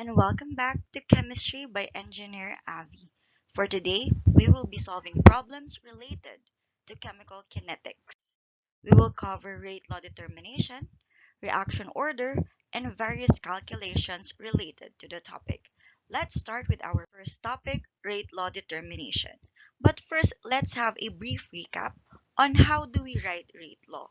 and welcome back to Chemistry by Engineer Avi. For today, we will be solving problems related to chemical kinetics. We will cover rate law determination, reaction order, and various calculations related to the topic. Let's start with our first topic, rate law determination. But first, let's have a brief recap on how do we write rate law.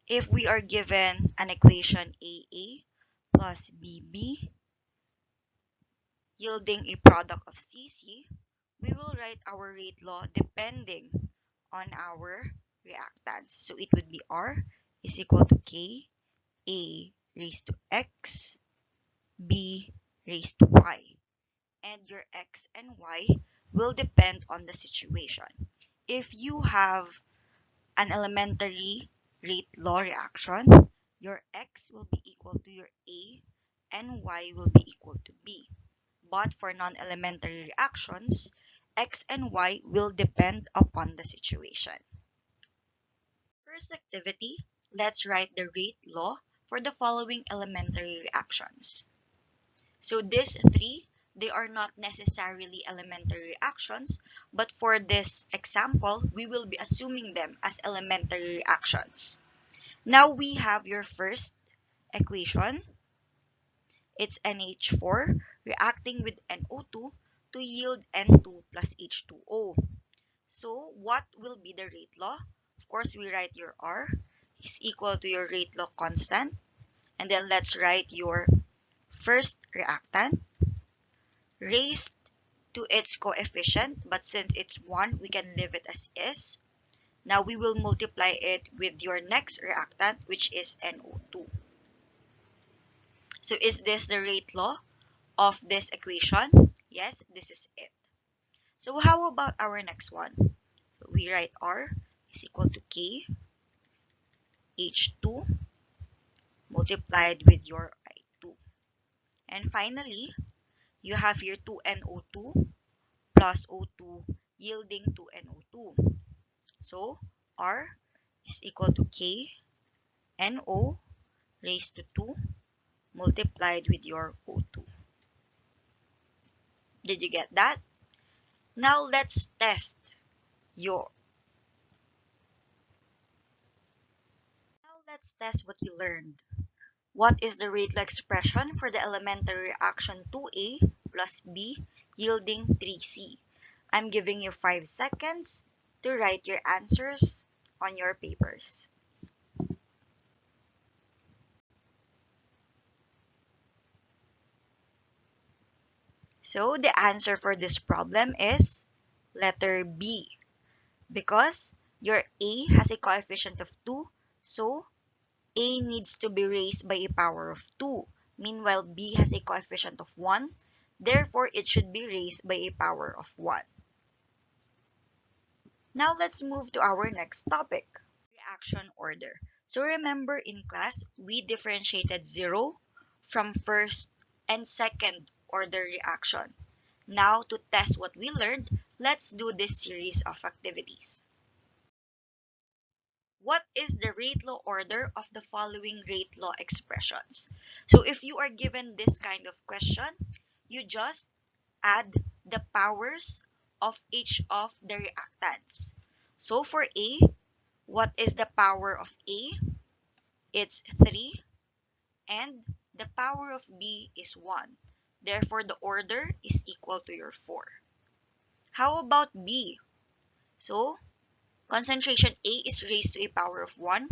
If we are given an equation AA plus BB yielding a product of CC, we will write our rate law depending on our reactants. So it would be R is equal to K, A raised to X, B raised to Y. And your X and Y will depend on the situation. If you have an elementary rate law reaction, your X will be equal to your A and Y will be equal to B. But for non-elementary reactions, X and Y will depend upon the situation. First activity, let's write the rate law for the following elementary reactions. So these three, they are not necessarily elementary reactions, but for this example, we will be assuming them as elementary reactions. Now we have your first equation. It's NH4 reacting with NO2 to yield N2 plus H2O. So what will be the rate law? Of course, we write your R is equal to your rate law constant. And then let's write your first reactant raised to its coefficient. But since it's 1, we can leave it as is. Now we will multiply it with your next reactant, which is NO2. So is this the rate law of this equation? Yes, this is it. So how about our next one? So we write R is equal to K H2 multiplied with your I2. And finally, you have your 2NO2 plus O2 yielding 2NO2. So R is equal to K NO raised to 2 multiplied with your O2. Did you get that? Now let's test what you learned. What is the rate law expression for the elementary reaction 2A plus B yielding 3C? I'm giving you 5 seconds to write your answers on your papers. So the answer for this problem is letter B, because your A has a coefficient of 2, so A needs to be raised by a power of 2. Meanwhile, B has a coefficient of 1, therefore it should be raised by a power of 1. Now let's move to our next topic, reaction order. So remember in class, we differentiated 0 from first and second order reaction. Now to test what we learned, let's do this series of activities. What is the rate law order of the following rate law expressions? So if you are given this kind of question, you just add the powers of each of the reactants. So for A, what is the power of A? It's 3, and the power of B is 1. Therefore, the order is equal to your 4. How about B? So, concentration A is raised to a power of 1,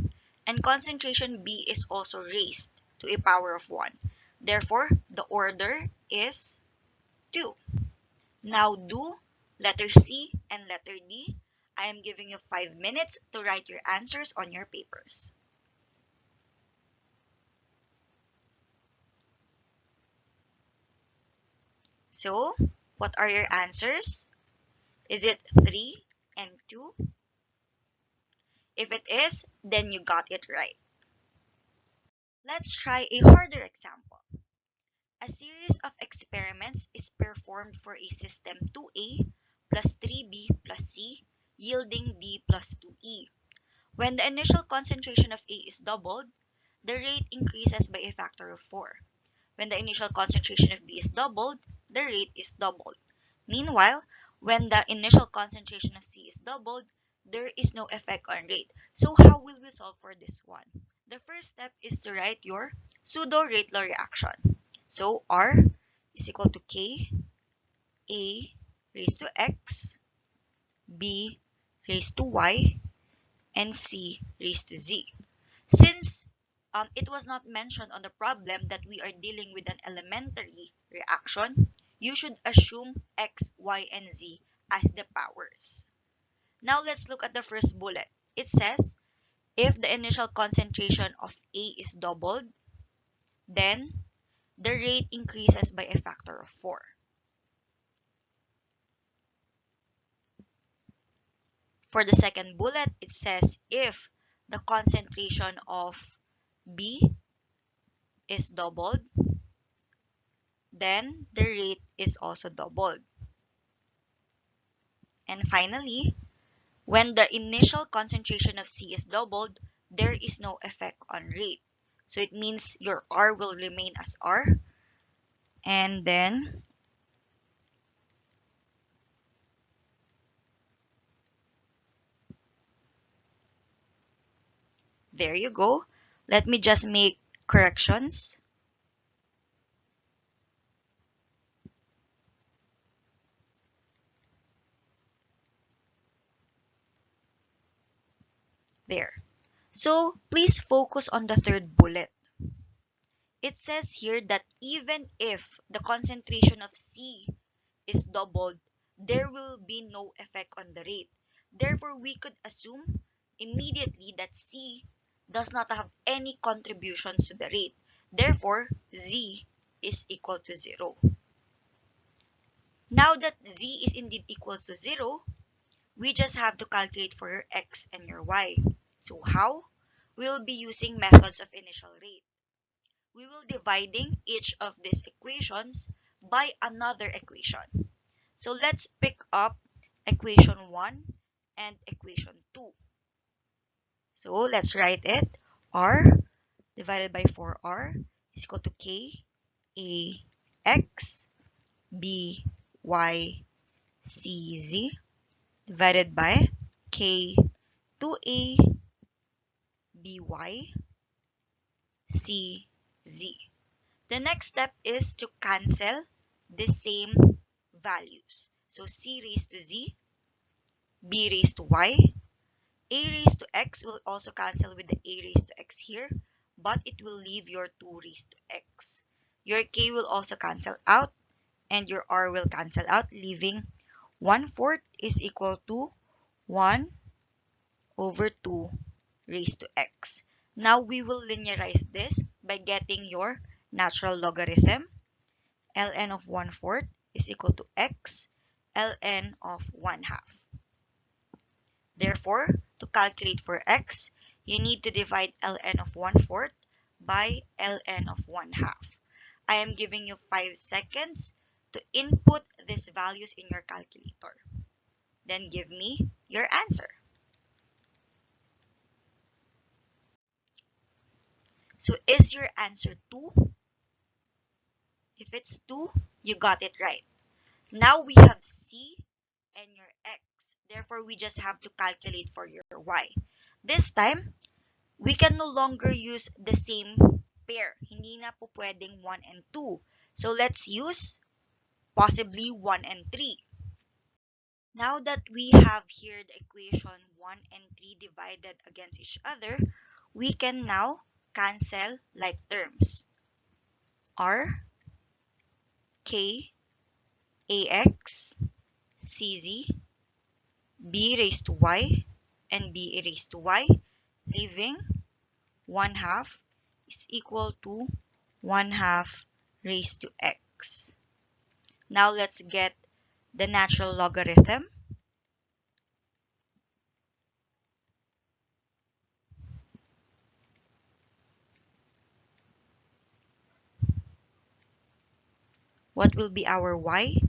and concentration B is also raised to a power of 1. Therefore, the order is 2. Now do letter C and letter D. I am giving you 5 minutes to write your answers on your papers. So, what are your answers? Is it 3 and 2? If it is, then you got it right. Let's try a harder example. A series of experiments is performed for a system 2A plus 3B plus C yielding B plus 2E. When the initial concentration of A is doubled, the rate increases by a factor of 4. when the initial concentration of B is doubled, the rate is doubled. Meanwhile, when the initial concentration of C is doubled, there is no effect on rate. So how will we solve for this one? The first step is to write your pseudo rate law reaction. So R is equal to K A raised to X, B raised to Y, and C raised to Z. Since it was not mentioned on the problem that we are dealing with an elementary reaction, you should assume X, Y, and Z as the powers. Now let's look at the first bullet. It says, if the initial concentration of A is doubled, then the rate increases by a factor of 4. For the second bullet, it says, if the concentration of B is doubled, then the rate is also doubled. And finally, when the initial concentration of C is doubled, there is no effect on rate. So it means your R will remain as R. And then there you go. Let me just make corrections. There. So please focus on the third bullet. It says here that even if the concentration of C is doubled, there will be no effect on the rate. Therefore, we could assume immediately that C does not have any contributions to the rate. Therefore, Z is equal to 0. Now that Z is indeed equals to 0, we just have to calculate for your X and your Y. So how? We will be using methods of initial rate. We will dividing each of these equations by another equation. So let's pick up equation 1 and equation 2. So let's write it. R divided by 4R is equal to K A X B Y C Z divided by K 2A B Y C Z. The next step is to cancel the same values. So C raised to Z, B raised to Y, A raised to X will also cancel with the A raised to X here, but it will leave your 2 raised to X. Your K will also cancel out, and your R will cancel out, leaving 1/4 is equal to 1 over 2 raised to X. Now we will linearize this by getting your natural logarithm. Ln of 1/4 is equal to X, Ln of 1/2. Therefore, to calculate for X, you need to divide Ln of 1/4 by Ln of 1/2. I am giving you 5 seconds to input these values in your calculator. Then give me your answer. So is your answer 2? If it's 2, you got it right. Now we have C and your X. Therefore, we just have to calculate for your Y. This time, we can no longer use the same pair. Hindi na po pwedeng 1 and 2. So let's use possibly 1 and 3. Now that we have here the equation 1 and 3 divided against each other, we can now cancel like terms. R, K, AX, CZ, B raised to Y, and B raised to Y, leaving 1/2 is equal to 1/2 raised to X. Now let's get the natural logarithm. What will be our Y?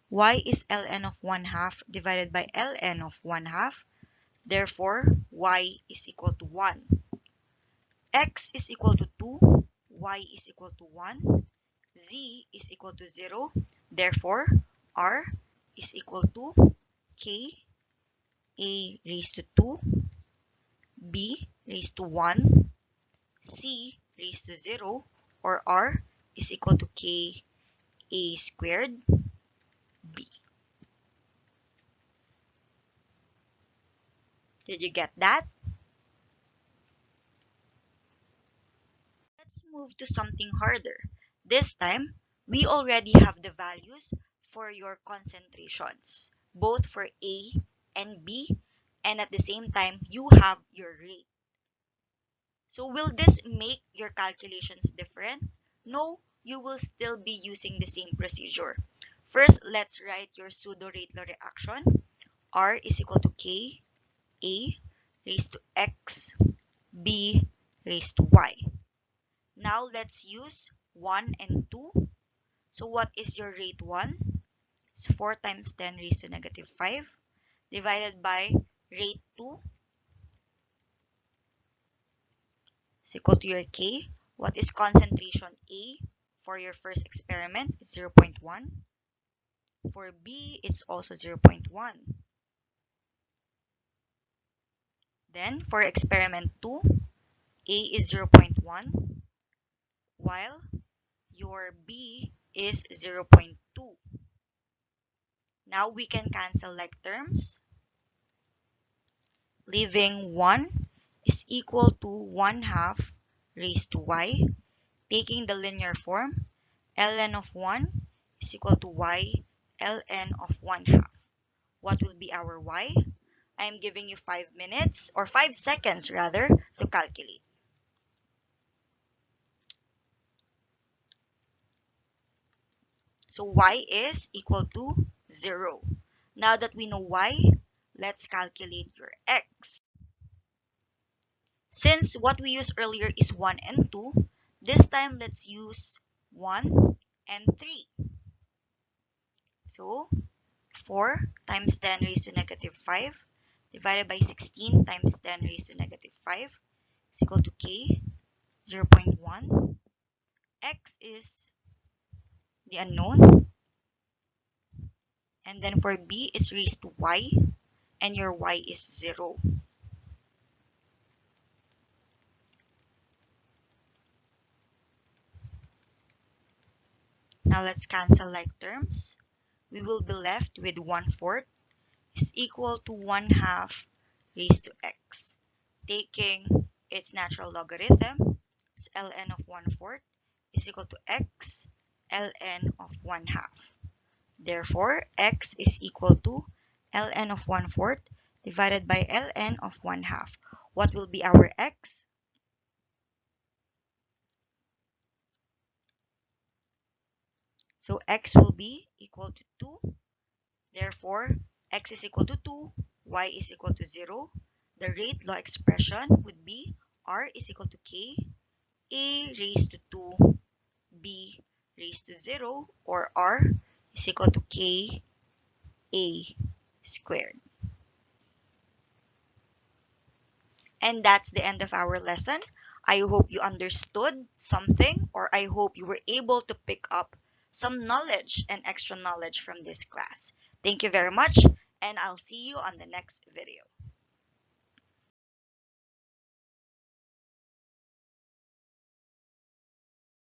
Y is Ln of 1/2 divided by Ln of 1/2. Therefore, Y is equal to 1. X is equal to 2. Y is equal to 1. Z is equal to 0. Therefore, R is equal to K A raised to 2, B raised to 1, C raised to 0, or R is equal to K A squared B. Did you get that? Let's move to something harder. This time, we already have the values for your concentrations, both for A and B, and at the same time, you have your rate. So will this make your calculations different? No, you will still be using the same procedure. First, let's write your pseudo-rate law reaction. R is equal to K A raised to X B raised to Y. Now let's use 1 and 2. So what is your rate 1? It's 4 times 10 raised to negative 5 divided by rate 2 is equal to your K. What is concentration A for your first experiment? It's 0.1. For B, it's also 0.1. Then for experiment 2, A is 0.1 while your B is 0.2. Now we can cancel like terms, leaving 1 is equal to 1 half raised to y, taking the linear form, ln of 1 is equal to y ln of 1 half. What will be our y? I am giving you 5 minutes, or 5 seconds rather, to calculate. So y is equal to 0. Now that we know y, let's calculate your x. Since what we used earlier is 1 and 2, this time let's use 1 and 3. So 4 times 10 raised to negative 5 divided by 16 times 10 raised to negative 5 is equal to k, 0.1. X is the unknown. And then for b, it's raised to y, and your y is 0. Now let's cancel like terms. We will be left with 1/4 is equal to 1 half raised to x. Taking its natural logarithm, it's ln of 1/4 is equal to x ln of 1 half. Therefore, x is equal to ln of 1/4 divided by ln of 1 half. What will be our x? So x will be equal to 2. Therefore, x is equal to 2, y is equal to 0. The rate law expression would be r is equal to k, a raised to 2, b raised to 0, or r is equal to k a squared. And that's the end of our lesson. I hope you understood something, or I hope you were able to pick up some knowledge and extra knowledge from this class. Thank you very much, and I'll see you on the next video.